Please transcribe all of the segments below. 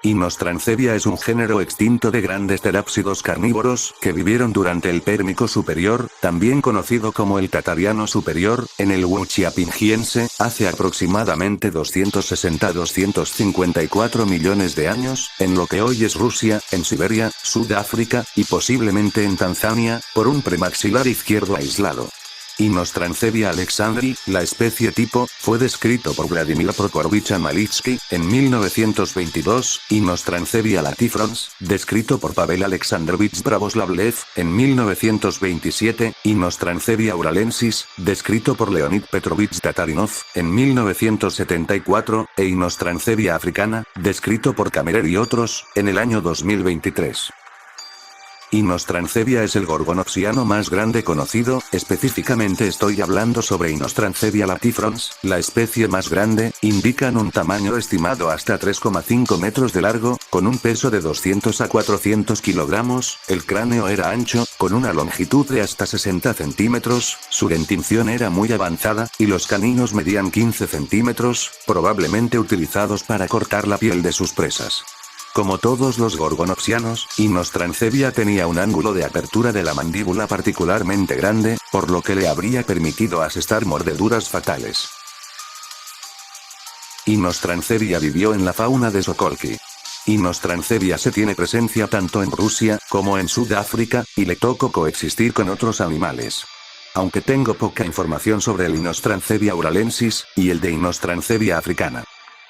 Inostrancevia es un género extinto de grandes terápsidos carnívoros que vivieron durante el Pérmico superior, también conocido como el Tatariano superior, en el Wuchiapingiense, hace aproximadamente 260-254 millones de años, en lo que hoy es Rusia, en Siberia, Sudáfrica, y posiblemente en Tanzania, por un premaxilar izquierdo aislado. Inostrancevia alexandri, la especie tipo, fue descrito por Vladimir Prokhorovich Malitsky, en 1922, Inostrancevia latifrons, descrito por Pavel Alexandrovich Pravoslavlev, en 1927, Inostrancevia uralensis, descrito por Leonid Petrovich Tatarinov, en 1974, e Inostrancevia africana, descrito por Kammerer y otros, en el año 2023. Inostrancevia es el gorgonopsiano más grande conocido, específicamente estoy hablando sobre Inostrancevia latifrons, la especie más grande, indican un tamaño estimado hasta 3,5 metros de largo, con un peso de 200 a 400 kilogramos, el cráneo era ancho, con una longitud de hasta 60 centímetros, su dentición era muy avanzada, y los caninos medían 15 centímetros, probablemente utilizados para cortar la piel de sus presas. Como todos los gorgonopsianos, Inostrancevia tenía un ángulo de apertura de la mandíbula particularmente grande, por lo que le habría permitido asestar mordeduras fatales. Inostrancevia vivió en la fauna de Sokolki. Inostrancevia se tiene presencia tanto en Rusia, como en Sudáfrica, y le tocó coexistir con otros animales. Aunque tengo poca información sobre el Inostrancevia uralensis, y el de Inostrancevia africana.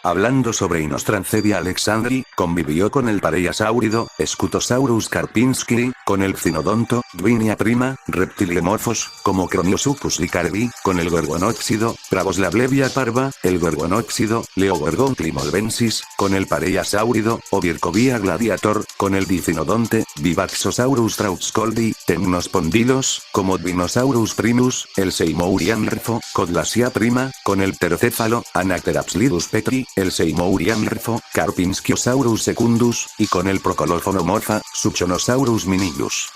Hablando sobre Inostrancevia alexandri, convivió con el pareiasáurido, Scutosaurus karpinskii, con el Cynodonto, Dwinia prima, Reptiliomorphos, como Croniosuchus licarvi, con el Gorgonóxido, Pravoslavlevia parva, el Gorgonóxido, Leogorgon plymolbensis, con el pareiasáurido, Ovircovia gladiator, con el Dicynodonte, Vivaxosaurus trautscoldi, Temnospondylos, como Dinosaurus primus, el Seimourianrfo, Codlasia prima, con el Pterocéfalo, Anacterapslidus petri, el Seimourianrfo, Karpinskiosaurus secundus, y con el Procolophonomorpha, Suchonosaurus minillus.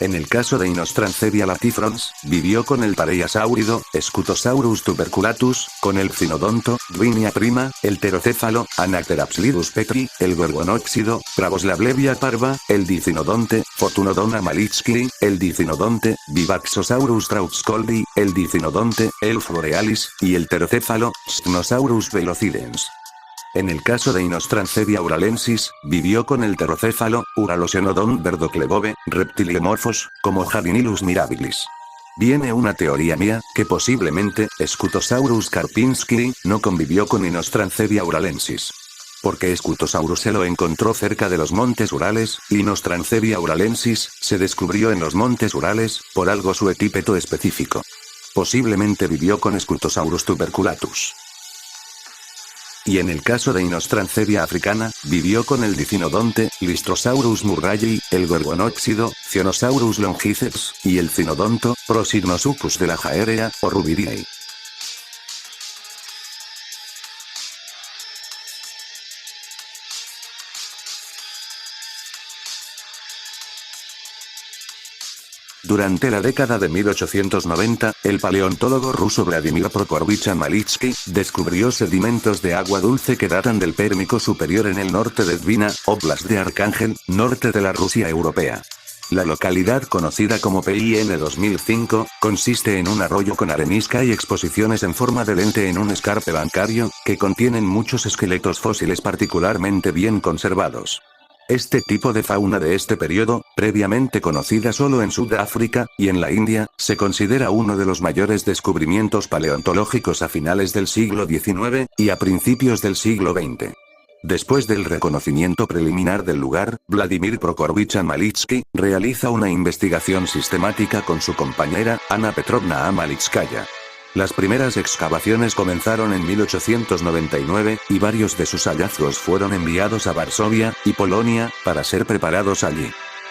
En el caso de Inostrancevia latifrons, vivió con el pareiasáurido, Scutosaurus tuberculatus, con el Cynodonto, Dwinia prima, el Pterocéfalo, Anacterapslidus petri, el Gorgonóxido, Pravoslavlevia parva, el Dicynodonte, Fortunodon malitsky, el Dicynodonte, Vivaxosaurus trautscoldi, el Dicynodonte, Elf borealis, y el Pterocéfalo, Spinosaurus velocidens. En el caso de Inostrancevia uralensis, vivió con el Pterocéfalo, Uralosenodon verdoclebove, Reptiliomorphos, como Javinilus mirabilis. Viene una teoría mía, que posiblemente, Scutosaurus karpinskii, no convivió con Inostrancevia uralensis. Porque Scutosaurus se lo encontró cerca de los montes Urales, y Inostrancevia uralensis, se descubrió en los montes Urales, por algo su epíteto específico. Posiblemente vivió con Scutosaurus tuberculatus. Y en el caso de Inostrancevia africana, vivió con el Dicynodonte, Lystrosaurus murrayi, el Gorgonóxido, Cionosaurus longiceps, y el Cynodonto, Prosignosuchus de la Jaerea, o Rubidiae. Durante la década de 1890, el paleontólogo ruso Vladimir Prokhorovich Malitsky descubrió sedimentos de agua dulce que datan del Pérmico superior en el norte de Dvina, Oblast de Arcángel, norte de la Rusia europea. La localidad conocida como PIN 2005, consiste en un arroyo con arenisca y exposiciones en forma de lente en un escarpe bancario, que contienen muchos esqueletos fósiles particularmente bien conservados. Este tipo de fauna de este periodo, previamente conocida solo en Sudáfrica, y en la India, se considera uno de los mayores descubrimientos paleontológicos a finales del siglo XIX, y a principios del siglo XX. Después del reconocimiento preliminar del lugar, Vladimir Prokhorovich Malitsky realiza una investigación sistemática con su compañera, Anna Petrovna Malitskaya. Las primeras excavaciones comenzaron en 1899, y varios de sus hallazgos fueron enviados a Varsovia y Polonia, para ser preparados allí.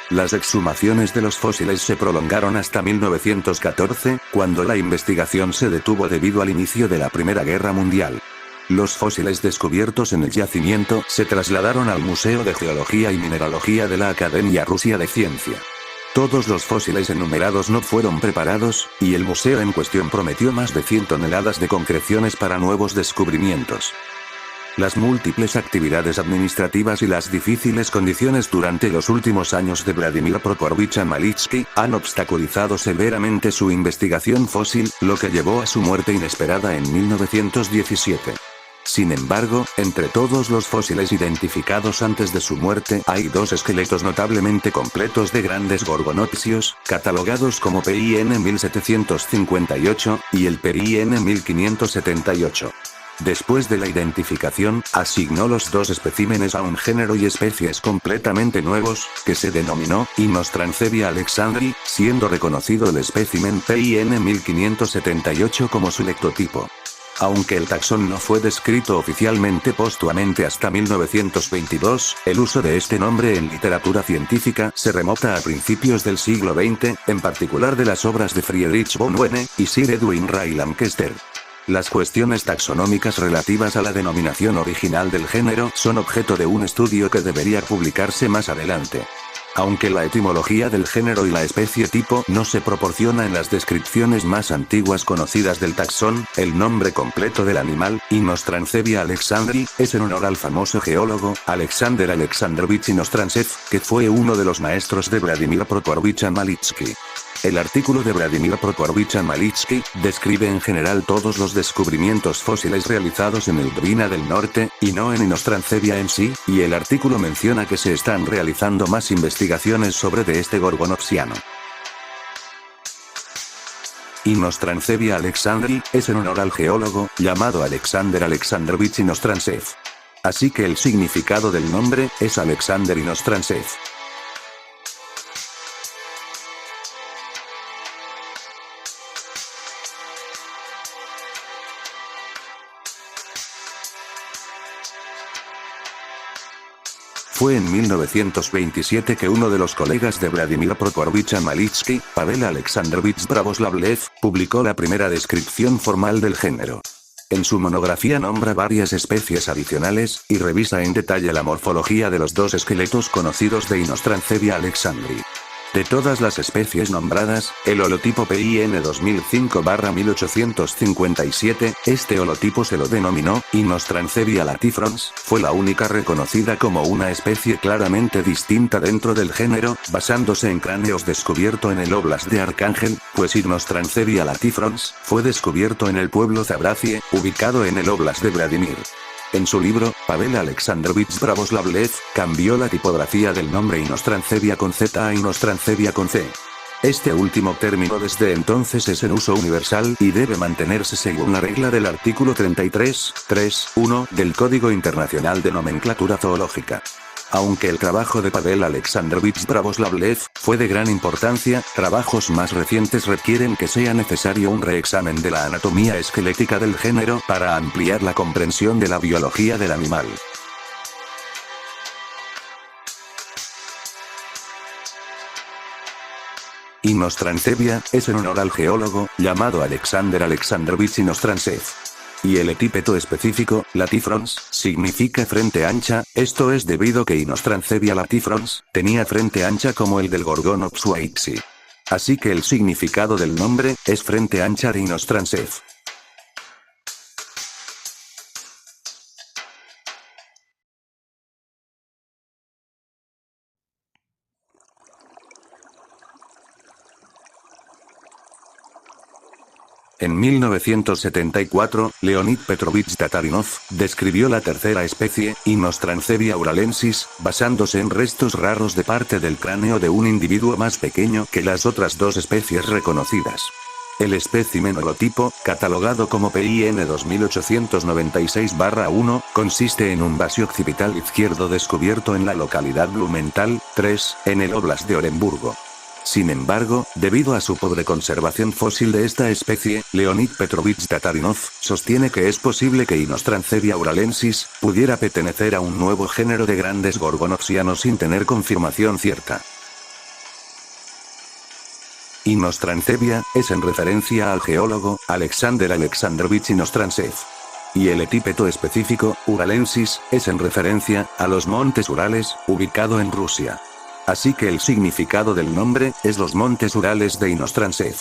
Las exhumaciones de los fósiles se prolongaron hasta 1914, cuando la investigación se detuvo debido al inicio de la Primera Guerra Mundial. Los fósiles descubiertos en el yacimiento se trasladaron al Museo de Geología y Mineralogía de la Academia Rusa de Ciencia. Todos los fósiles enumerados no fueron preparados, y el museo en cuestión prometió más de 100 toneladas de concreciones para nuevos descubrimientos. Las múltiples actividades administrativas y las difíciles condiciones durante los últimos años de Vladimir Prokofovich Malitsky han obstaculizado severamente su investigación fósil, lo que llevó a su muerte inesperada en 1917. Sin embargo, entre todos los fósiles identificados antes de su muerte hay dos esqueletos notablemente completos de grandes gorgonopsios, catalogados como PIN 1758, y el PIN 1578. Después de la identificación, asignó los dos especímenes a un género y especies completamente nuevos, que se denominó Inostrancevia alexandri, siendo reconocido el espécimen PIN 1578 como su lectotipo. Aunque el taxón no fue descrito oficialmente póstumamente hasta 1922, el uso de este nombre en literatura científica se remota a principios del siglo XX, en particular de las obras de Friedrich von Huene y Sir Edwin Ray Lankester. Las cuestiones taxonómicas relativas a la denominación original del género son objeto de un estudio que debería publicarse más adelante. Aunque la etimología del género y la especie tipo no se proporciona en las descripciones más antiguas conocidas del taxón, el nombre completo del animal, Inostrancevia alexandri, es en honor al famoso geólogo, Alexander Alexandrovich Inostrantsev, que fue uno de los maestros de Vladimir Prokofovich Malitsky. El artículo de Vladimir Prokofovich Malitsky describe en general todos los descubrimientos fósiles realizados en el Dvina del Norte, y no en Inostrancevia en sí, y el artículo menciona que se están realizando más investigaciones sobre de este gorgonopsiano. Inostrancevia alexandri es en honor al geólogo, llamado Alexander Alexandrovich Inostrantsev. Así que el significado del nombre es Alexander Inostrantsev. Fue en 1927 que uno de los colegas de Vladimir Prokofovich Malitsky, Pavel Alexandrovich Pravoslavlev, publicó la primera descripción formal del género. En su monografía nombra varias especies adicionales, y revisa en detalle la morfología de los dos esqueletos conocidos de Inostrancevia alexandri. De todas las especies nombradas, el holotipo PIN 2005-1857, este holotipo se lo denominó Inostrancevia latifrons, fue la única reconocida como una especie claramente distinta dentro del género, basándose en cráneos descubierto en el Oblast de Arcángel, pues Inostrancevia latifrons fue descubierto en el pueblo Zabrazie, ubicado en el Oblast de Vladimir. En su libro, Pavel Alexandrovich Pravoslavlev cambió la tipografía del nombre Inostrancevia con Z a Inostrancevia con C. Este último término desde entonces es en uso universal y debe mantenerse según la regla del artículo 33.3.1 del Código Internacional de Nomenclatura Zoológica. Aunque el trabajo de Pavel Alexandrovich Pravoslavlev fue de gran importancia, trabajos más recientes requieren que sea necesario un reexamen de la anatomía esquelética del género para ampliar la comprensión de la biología del animal. Inostrancevia es en honor al geólogo, llamado Alexander Alexandrovich Inostrantsev. Y el epíteto específico, latifrons, significa frente ancha, esto es debido que Inostrancevia latifrons tenía frente ancha como el del Gorgonops whitesi. Así que el significado del nombre es frente ancha de Inostrantsev. En 1974, Leonid Petrovich Tatarinov describió la tercera especie, Inostrancevia uralensis, basándose en restos raros de parte del cráneo de un individuo más pequeño que las otras dos especies reconocidas. El espécimen holotipo, catalogado como PIN 2896-1, consiste en un vacío occipital izquierdo descubierto en la localidad Blumenthal, 3, en el Oblast de Oremburgo. Sin embargo, debido a su pobre conservación fósil de esta especie, Leonid Petrovich Tatarinov sostiene que es posible que Inostrancevia uralensis pudiera pertenecer a un nuevo género de grandes gorgonopsianos sin tener confirmación cierta. Inostrancevia es en referencia al geólogo Alexander Alexandrovich Inostrantsev. Y el epíteto específico, uralensis, es en referencia a los montes Urales, ubicado en Rusia. Así que el significado del nombre es los montes Urales de Inostrantsev.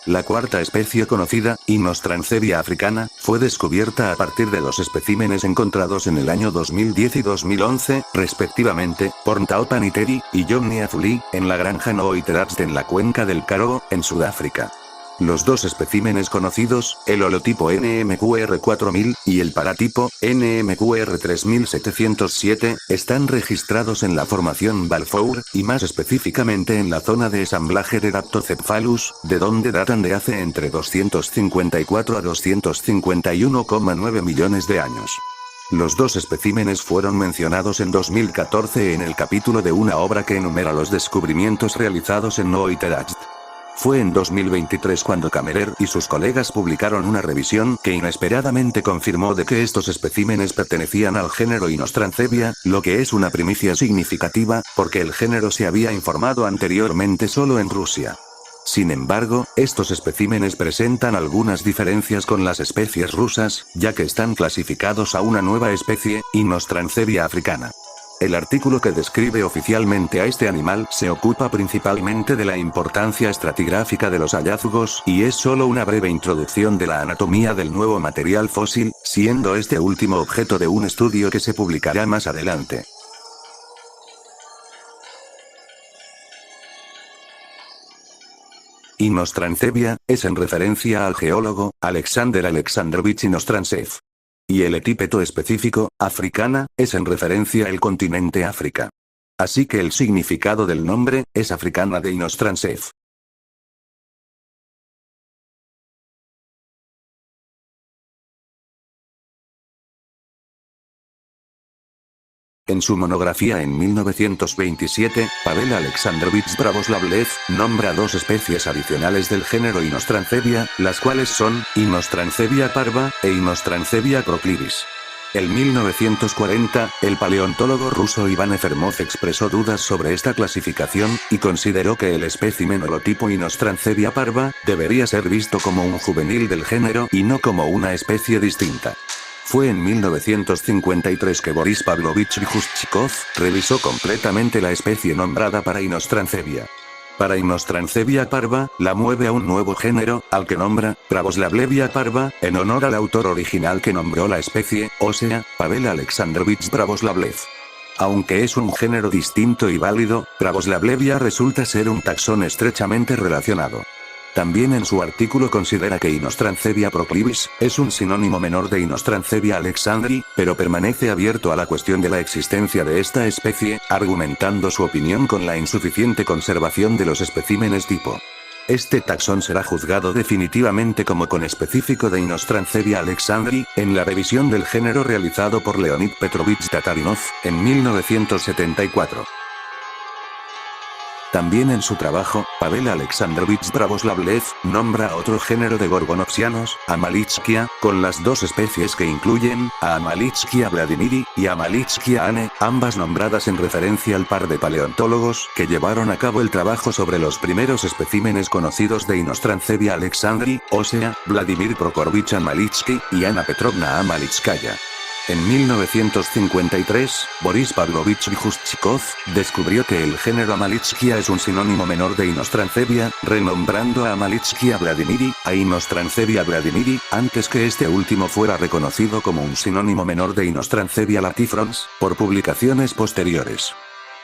La cuarta especie conocida, Inostrancevia africana, fue descubierta a partir de dos especímenes encontrados en el año 2010 y 2011, respectivamente, por Taopan Iteri y Johnny Afuli, en la granja Nooiterats en la cuenca del Karoo, en Sudáfrica. Los dos especímenes conocidos, el holotipo NMQR4000 y el paratipo NMQR3707, están registrados en la formación Balfour, y más específicamente en la zona de ensamblaje de Daptocephalus, de donde datan de hace entre 254 a 251,9 millones de años. Los dos especímenes fueron mencionados en 2014 en el capítulo de una obra que enumera los descubrimientos realizados en Nooiterats. Fue en 2023 cuando Kammerer y sus colegas publicaron una revisión que inesperadamente confirmó de que estos especímenes pertenecían al género Inostrancevia, lo que es una primicia significativa, porque el género se había informado anteriormente solo en Rusia. Sin embargo, estos especímenes presentan algunas diferencias con las especies rusas, ya que están clasificados a una nueva especie, Inostrancevia africana. El artículo que describe oficialmente a este animal se ocupa principalmente de la importancia estratigráfica de los hallazgos y es solo una breve introducción de la anatomía del nuevo material fósil, siendo este último objeto de un estudio que se publicará más adelante. Inostrancevia es en referencia al geólogo Alexander Alexandrovich Inostrantsev. Y el epíteto específico, africana, es en referencia al continente África. Así que el significado del nombre, es africana de Inostrantsev. En su monografía en 1927, Pavel Alexandrovich Pravoslavlev nombra dos especies adicionales del género Inostrancevia, las cuales son Inostrancevia parva e Inostrancevia proclivis. En 1940, el paleontólogo ruso Iván Efremov expresó dudas sobre esta clasificación, y consideró que el espécimen holotipo Inostrancevia parva debería ser visto como un juvenil del género y no como una especie distinta. Fue en 1953 que Boris Pavlovich Vyjushchikov revisó completamente la especie nombrada para Inostrancevia. Para Inostrancevia parva, la mueve a un nuevo género, al que nombra Pravoslavlevia parva, en honor al autor original que nombró la especie, o sea, Pavel Alexandrovich Pravoslavlev. Aunque es un género distinto y válido, Pravoslavlevia resulta ser un taxón estrechamente relacionado. También en su artículo considera que Inostrancevia proclivis es un sinónimo menor de Inostrancevia alexandri, pero permanece abierto a la cuestión de la existencia de esta especie, argumentando su opinión con la insuficiente conservación de los especímenes tipo. Este taxón será juzgado definitivamente como conespecífico de Inostrancevia alexandri, en la revisión del género realizado por Leonid Petrovich Tatarinov, en 1974. También en su trabajo, Pavel Alexandrovich Pravoslavlev nombra a otro género de gorgonopsianos, Amalitschkia, con las dos especies que incluyen, a Amalitschkia vladimiri, y Amalitschkia ane, ambas nombradas en referencia al par de paleontólogos que llevaron a cabo el trabajo sobre los primeros especímenes conocidos de Inostrancevia alexandri, o sea, Vladimir Prokorovich Amalitsky, y Anna Petrovna Amalitskaya. En 1953, Boris Pavlovich Vyjushchikov descubrió que el género Amalitskia es un sinónimo menor de Inostrancevia, renombrando a Amalitskia vladimiri, a Inostrancevia vladimiri, antes que este último fuera reconocido como un sinónimo menor de Inostrancevia latifrons, por publicaciones posteriores.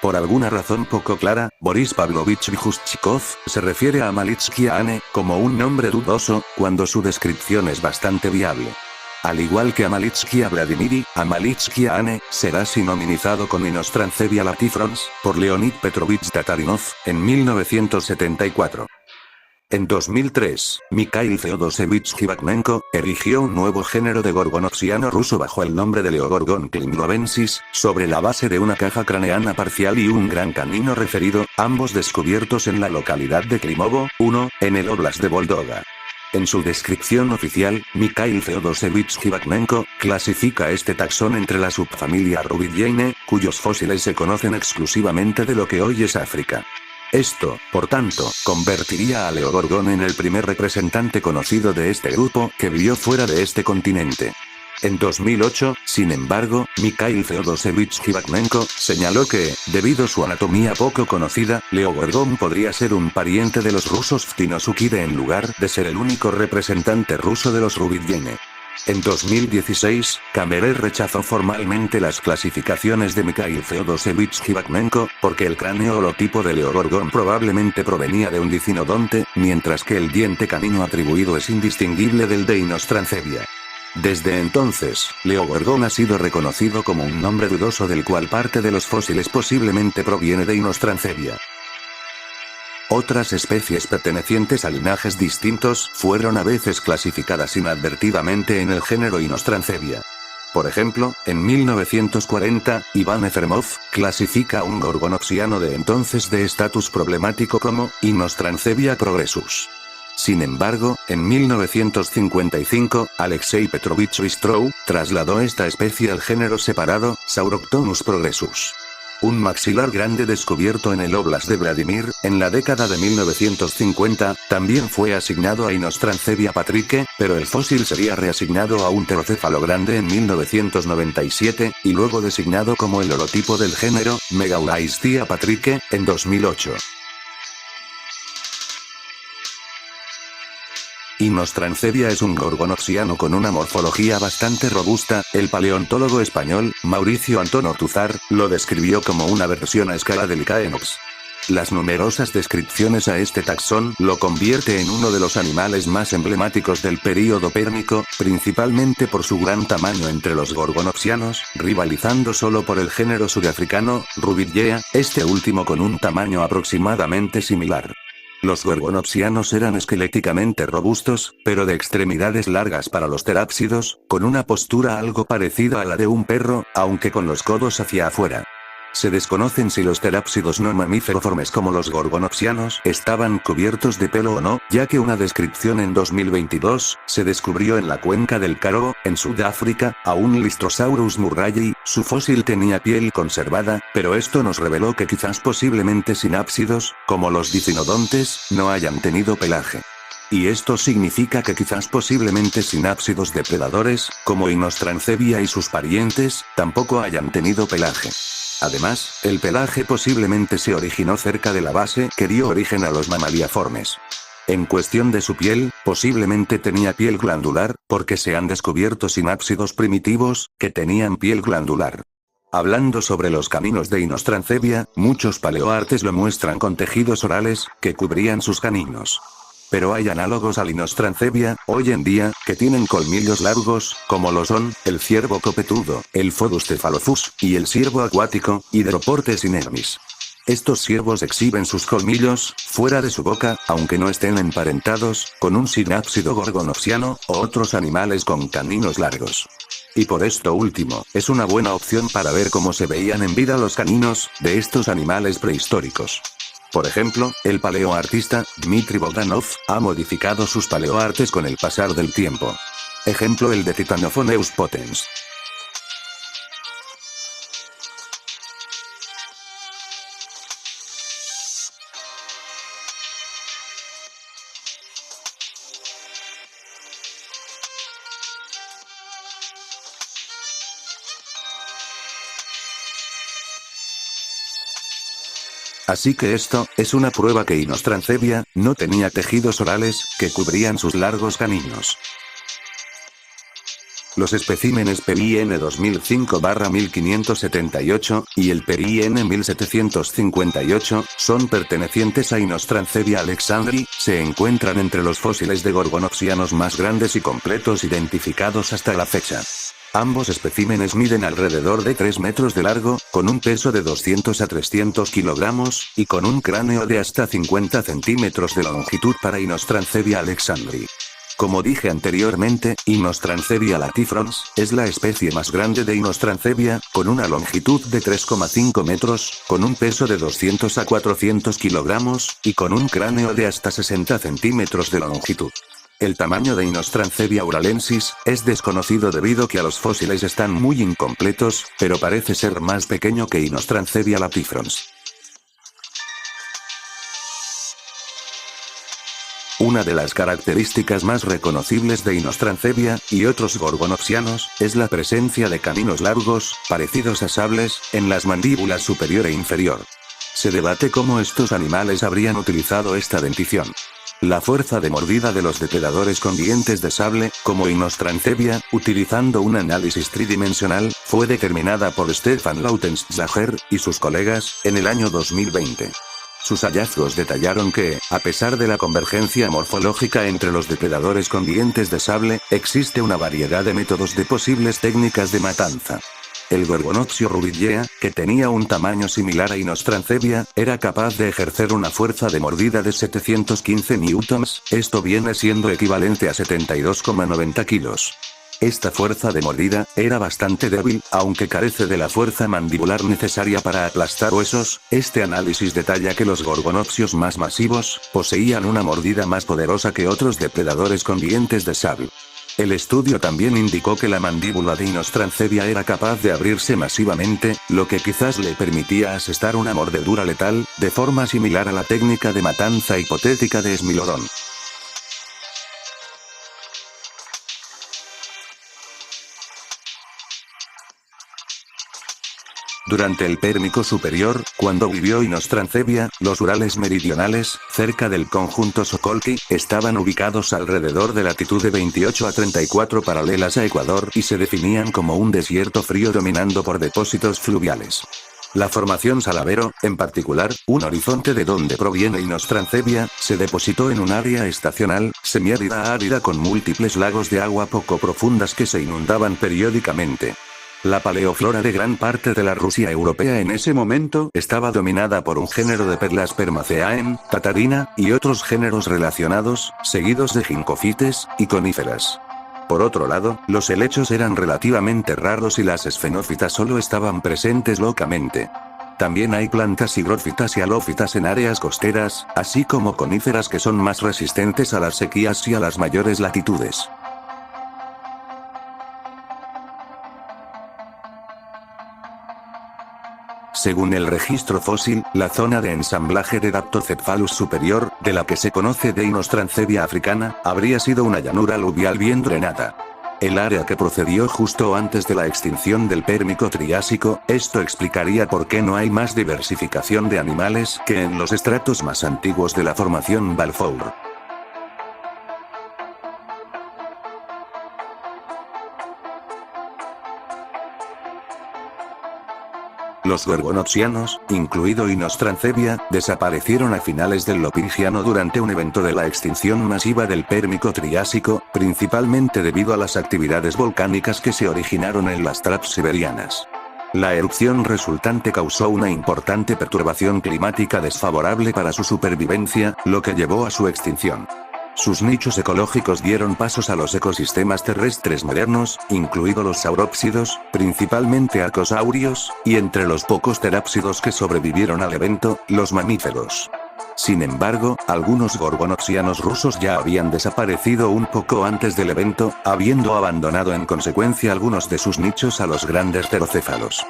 Por alguna razón poco clara, Boris Pavlovich Vyjushchikov se refiere a Amalitskia ane como un nombre dudoso, cuando su descripción es bastante viable. Al igual que Amalitskia vladimiri, Amalitskia ane será sinonimizado con Inostrancevia latifrons, por Leonid Petrovich Tatarinov, en 1974. En 2003, Mikhail Feodosevich Zhivaknenko erigió un nuevo género de gorgonopsiano ruso bajo el nombre de Leogorgon klimnovensis, sobre la base de una caja craneana parcial y un gran canino referido, ambos descubiertos en la localidad de Klimovo, 1, en el Oblast de Voldoga. En su descripción oficial, Mikhail Feodosevich Zhivaknenko clasifica este taxón entre la subfamilia Rubidiaceae, cuyos fósiles se conocen exclusivamente de lo que hoy es África. Esto, por tanto, convertiría a Leogorgon en el primer representante conocido de este grupo que vivió fuera de este continente. En 2008, sin embargo, Mikhail Feodosevich Khivaknenko señaló que, debido a su anatomía poco conocida, Leogorgon podría ser un pariente de los rusos Ftinosuchide en lugar de ser el único representante ruso de los Rubidyene. En 2016, Kammerer rechazó formalmente las clasificaciones de Mikhail Feodosevich Khivaknenko, porque el cráneo holotipo de Leogorgon probablemente provenía de un dicinodonte, mientras que el diente canino atribuido es indistinguible del de Inostrancevia. Desde entonces, Leogorgon ha sido reconocido como un nombre dudoso del cual parte de los fósiles posiblemente proviene de Inostrancevia. Otras especies pertenecientes a linajes distintos fueron a veces clasificadas inadvertidamente en el género Inostrancevia. Por ejemplo, en 1940, Iván Efremov clasifica a un gorgonopsiano de entonces de estatus problemático como Inostrancevia progressus. Sin embargo, en 1955, Alexei Petrovich Bystrov trasladó esta especie al género separado, Sauroctonus progressus. Un maxilar grande descubierto en el Oblast de Vladimir, en la década de 1950, también fue asignado a Inostrancevia patrique, pero el fósil sería reasignado a un pterocéfalo grande en 1997, y luego designado como el holotipo del género, Megaulaistia patrique, en 2008. Inostrancevia es un gorgonopsiano con una morfología bastante robusta. El paleontólogo español, Mauricio Antonio Tuzar, lo describió como una versión a escala del Caenops. Las numerosas descripciones a este taxón lo convierte en uno de los animales más emblemáticos del período pérmico, principalmente por su gran tamaño entre los gorgonopsianos, rivalizando solo por el género sudafricano, Rubidyea, este último con un tamaño aproximadamente similar. Los gorgonopsianos eran esqueléticamente robustos, pero de extremidades largas para los terápsidos, con una postura algo parecida a la de un perro, aunque con los codos hacia afuera. Se desconocen si los terápsidos no mamíferoformes como los gorgonopsianos estaban cubiertos de pelo o no, ya que una descripción en 2022 se descubrió en la cuenca del Karoo, en Sudáfrica, a un Lystrosaurus murrayi. Su fósil tenía piel conservada, pero esto nos reveló que quizás posiblemente sinápsidos, como los dicinodontes, no hayan tenido pelaje. Y esto significa que quizás posiblemente sinápsidos depredadores, como Inostrancevia y sus parientes, tampoco hayan tenido pelaje. Además, el pelaje posiblemente se originó cerca de la base que dio origen a los mamaliaformes. En cuestión de su piel, posiblemente tenía piel glandular, porque se han descubierto sinápsidos primitivos que tenían piel glandular. Hablando sobre los caninos de Inostrancevia, muchos paleoartes lo muestran con tejidos orales que cubrían sus caninos. Pero hay análogos al Inostrancevia, hoy en día, que tienen colmillos largos, como lo son, el ciervo copetudo, el Phodus cephalophus, y el ciervo acuático, Hydroportes inermis. Estos ciervos exhiben sus colmillos, fuera de su boca, aunque no estén emparentados, con un sinápsido gorgonopsiano, o otros animales con caninos largos. Y por esto último, es una buena opción para ver cómo se veían en vida los caninos de estos animales prehistóricos. Por ejemplo, el paleoartista, Dmitry Bogdanov, ha modificado sus paleoartes con el pasar del tiempo. Ejemplo el de Titanophonus potens. Así que esto es una prueba que Inostrancevia no tenía tejidos orales que cubrían sus largos caninos. Los especímenes PIN 2005-1578 y el PIN 1758 son pertenecientes a Inostrancevia alexandri, se encuentran entre los fósiles de gorgonopsianos más grandes y completos identificados hasta la fecha. Ambos especímenes miden alrededor de 3 metros de largo, con un peso de 200 a 300 kilogramos, y con un cráneo de hasta 50 centímetros de longitud para Inostrancevia alexandri. Como dije anteriormente, Inostrancevia latifrons es la especie más grande de Inostrancevia, con una longitud de 3,5 metros, con un peso de 200 a 400 kilogramos, y con un cráneo de hasta 60 centímetros de longitud. El tamaño de Inostrancevia uralensis es desconocido debido que a los fósiles están muy incompletos, pero parece ser más pequeño que Inostrancevia latifrons. Una de las características más reconocibles de Inostrancevia, y otros gorgonopsianos, es la presencia de caninos largos, parecidos a sables, en las mandíbulas superior e inferior. Se debate cómo estos animales habrían utilizado esta dentición. La fuerza de mordida de los depredadores con dientes de sable, como Inostrancevia, utilizando un análisis tridimensional, fue determinada por Stefan Lautenschlager y sus colegas, en el año 2020. Sus hallazgos detallaron que, a pesar de la convergencia morfológica entre los depredadores con dientes de sable, existe una variedad de métodos de posibles técnicas de matanza. El Gorgonopsio rubidgea, que tenía un tamaño similar a Inostrancevia, era capaz de ejercer una fuerza de mordida de 715 newtons, esto viene siendo equivalente a 72,90 kilos. Esta fuerza de mordida era bastante débil, aunque carece de la fuerza mandibular necesaria para aplastar huesos. Este análisis detalla que los gorgonopsios más masivos poseían una mordida más poderosa que otros depredadores con dientes de sable. El estudio también indicó que la mandíbula de Inostrancevia era capaz de abrirse masivamente, lo que quizás le permitía asestar una mordedura letal, de forma similar a la técnica de matanza hipotética de Smilodon. Durante el Pérmico superior, cuando vivió Inostrancevia, los Urales meridionales, cerca del conjunto Sokolki, estaban ubicados alrededor de latitud 28 a 34 paralelas a Ecuador y se definían como un desierto frío dominando por depósitos fluviales. La formación Salavero, en particular, un horizonte de donde proviene Inostrancevia, se depositó en un área estacional, semiárida a árida con múltiples lagos de agua poco profundas que se inundaban periódicamente. La paleoflora de gran parte de la Rusia europea en ese momento estaba dominada por un género de Perlaspermaceae, Tatarina, y otros géneros relacionados, seguidos de gincofites y coníferas. Por otro lado, los helechos eran relativamente raros y las esfenófitas solo estaban presentes locamente. También hay plantas higrófitas y halófitas en áreas costeras, así como coníferas que son más resistentes a las sequías y a las mayores latitudes. Según el registro fósil, la zona de ensamblaje de Daptocephalus superior, de la que se conoce de Inostrancevia africana, habría sido una llanura aluvial bien drenada. El área que procedió justo antes de la extinción del Pérmico Triásico, esto explicaría por qué no hay más diversificación de animales que en los estratos más antiguos de la formación Balfour. Los gorgonopsianos, incluido Inostrancevia, desaparecieron a finales del Lopingiano durante un evento de la extinción masiva del Pérmico Triásico, principalmente debido a las actividades volcánicas que se originaron en las traps siberianas. La erupción resultante causó una importante perturbación climática desfavorable para su supervivencia, lo que llevó a su extinción. Sus nichos ecológicos dieron pasos a los ecosistemas terrestres modernos, incluidos los saurópsidos, principalmente arcosaurios, y entre los pocos terápsidos que sobrevivieron al evento, los mamíferos. Sin embargo, algunos gorgonopsianos rusos ya habían desaparecido un poco antes del evento, habiendo abandonado en consecuencia algunos de sus nichos a los grandes pterocéfalos.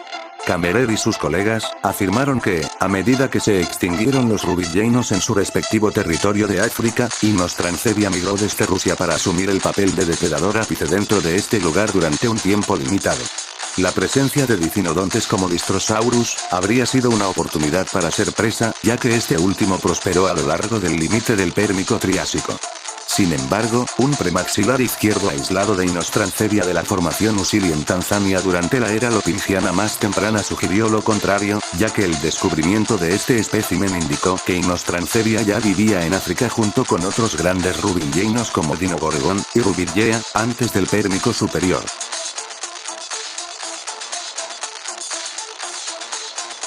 Kammerer y sus colegas afirmaron que, a medida que se extinguieron los rubidgeinos en su respectivo territorio de África, Inostrancevia migró desde Rusia para asumir el papel de depredador ápice dentro de este lugar durante un tiempo limitado. La presencia de dicinodontes como Distrosaurus habría sido una oportunidad para ser presa, ya que este último prosperó a lo largo del límite del Pérmico Triásico. Sin embargo, un premaxilar izquierdo aislado de Inostrancevia de la formación Usili en Tanzania durante la era lopingiana más temprana sugirió lo contrario, ya que el descubrimiento de este espécimen indicó que Inostrancevia ya vivía en África junto con otros grandes rubidgeinos como Dinogorgon y Rubidgea, antes del Pérmico superior.